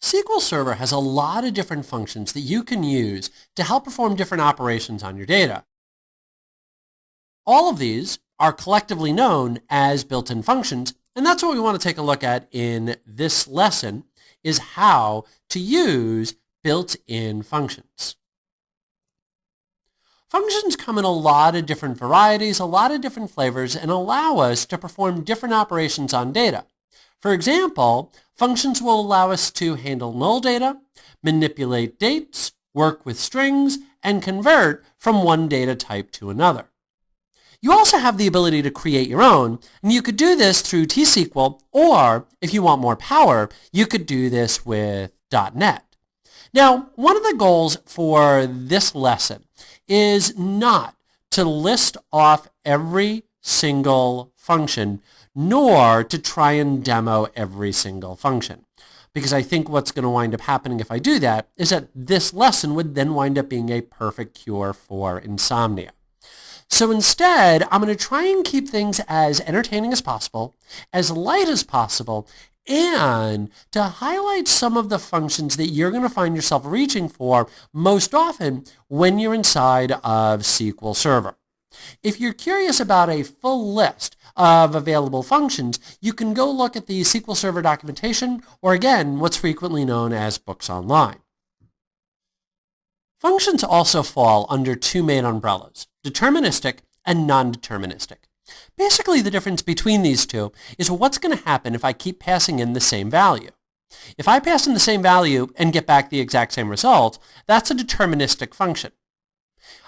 SQL Server has a lot of different functions that you can use to help perform different operations on your data. All of these are collectively known as built-in functions, and that's what we want to take a look at in this lesson, is how to use built-in functions. Functions come in a lot of different varieties, a lot of different flavors, and allow us to perform different operations on data. For example, functions will allow us to handle null data, manipulate dates, work with strings, and convert from one data type to another. You also have the ability to create your own, and you could do this through T-SQL, or if you want more power, you could do this with .NET. Now, one of the goals for this lesson is not to list off every single function, nor to try and demo every single function. Because I think what's going to wind up happening if I do that is that this lesson would then wind up being a perfect cure for insomnia. So instead, I'm going to try and keep things as entertaining as possible, as light as possible, and to highlight some of the functions that you're going to find yourself reaching for most often when you're inside of SQL Server. If you're curious about a full list of available functions, you can go look at the SQL Server documentation, or again, what's frequently known as books online. Functions also fall under two main umbrellas, deterministic and non-deterministic. Basically, the difference between these two is what's going to happen if I keep passing in the same value. If I pass in the same value and get back the exact same result, that's a deterministic function.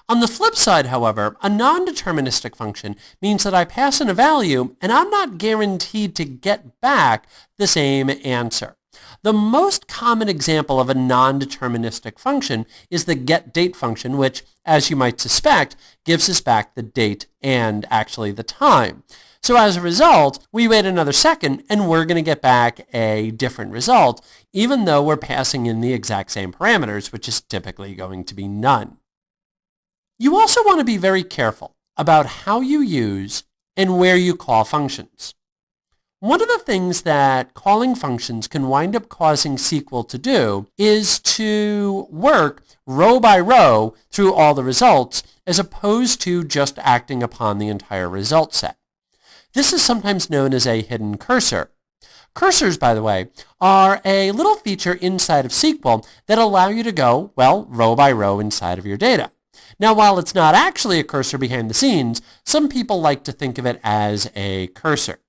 On the flip side, however, a non-deterministic function means that I pass in a value and I'm not guaranteed to get back the same answer. The most common example of a non-deterministic function is the getDate function, which, as you might suspect, gives us back the date and actually the time. So as a result, we wait another second and we're going to get back a different result, even though we're passing in the exact same parameters, which is typically going to be none. You also want to be very careful about how you use and where you call functions. One of the things that calling functions can wind up causing SQL to do is to work row by row through all the results as opposed to just acting upon the entire result set. This is sometimes known as a hidden cursor. Cursors, by the way, are a little feature inside of SQL that allow you to go, well, row by row inside of your data. Now, while it's not actually a cursor behind the scenes, some people like to think of it as a cursor.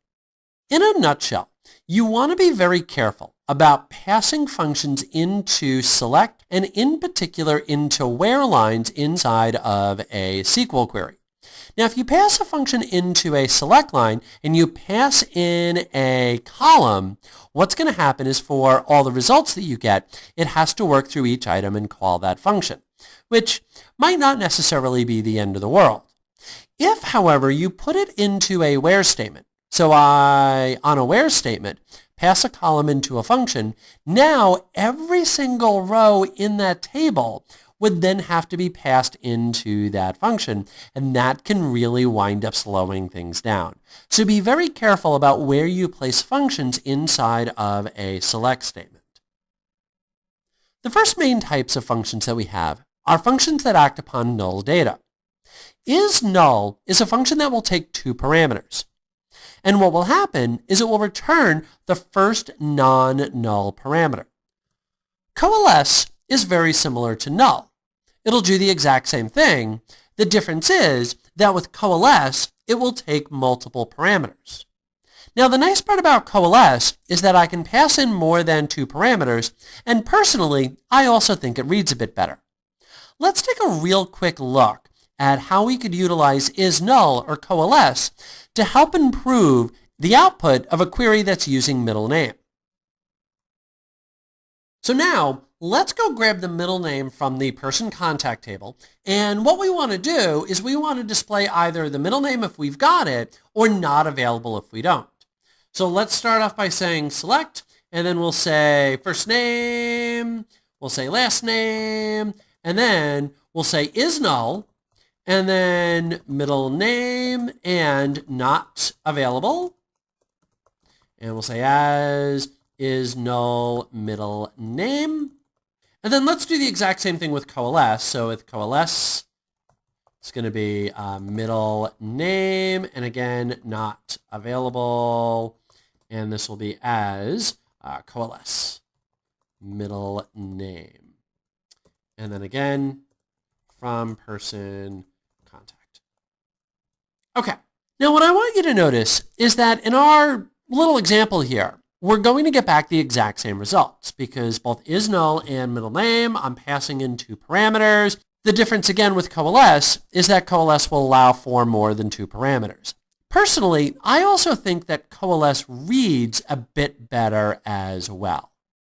In a nutshell, you want to be very careful about passing functions into select and in particular into where lines inside of a SQL query. Now, if you pass a function into a select line and you pass in a column, what's going to happen is for all the results that you get, it has to work through each item and call that function, which might not necessarily be the end of the world. If, however, you put it into a where statement, so I, on a where statement, pass a column into a function, now every single row in that table would then have to be passed into that function, and that can really wind up slowing things down. So be very careful about where you place functions inside of a select statement. The first main types of functions that we have are functions that act upon null data. IsNull is a function that will take two parameters. And what will happen is it will return the first non-null parameter. Coalesce is very similar to null. It'll do the exact same thing. The difference is that with coalesce, it will take multiple parameters. Now, the nice part about coalesce is that I can pass in more than two parameters, and personally, I also think it reads a bit better. Let's take a real quick look at how we could utilize IsNull or coalesce to help improve the output of a query that's using middle name. So now, let's go grab the middle name from the person contact table, and what we want to do is we want to display either the middle name if we've got it, or not available if we don't. So let's start off by saying select, and then we'll say first name, we'll say last name, and then we'll say IsNull, and then middle name and not available. And we'll say as is null middle name. And then let's do the exact same thing with coalesce. So with coalesce, it's going to be middle name, and again, not available. And this will be as coalesce middle name. And then again, from person contact. Okay. Now what I want you to notice is that in our little example here, we're going to get back the exact same results because both is null and middle name, I'm passing in two parameters. The difference again with coalesce is that coalesce will allow for more than two parameters. Personally, I also think that coalesce reads a bit better as well.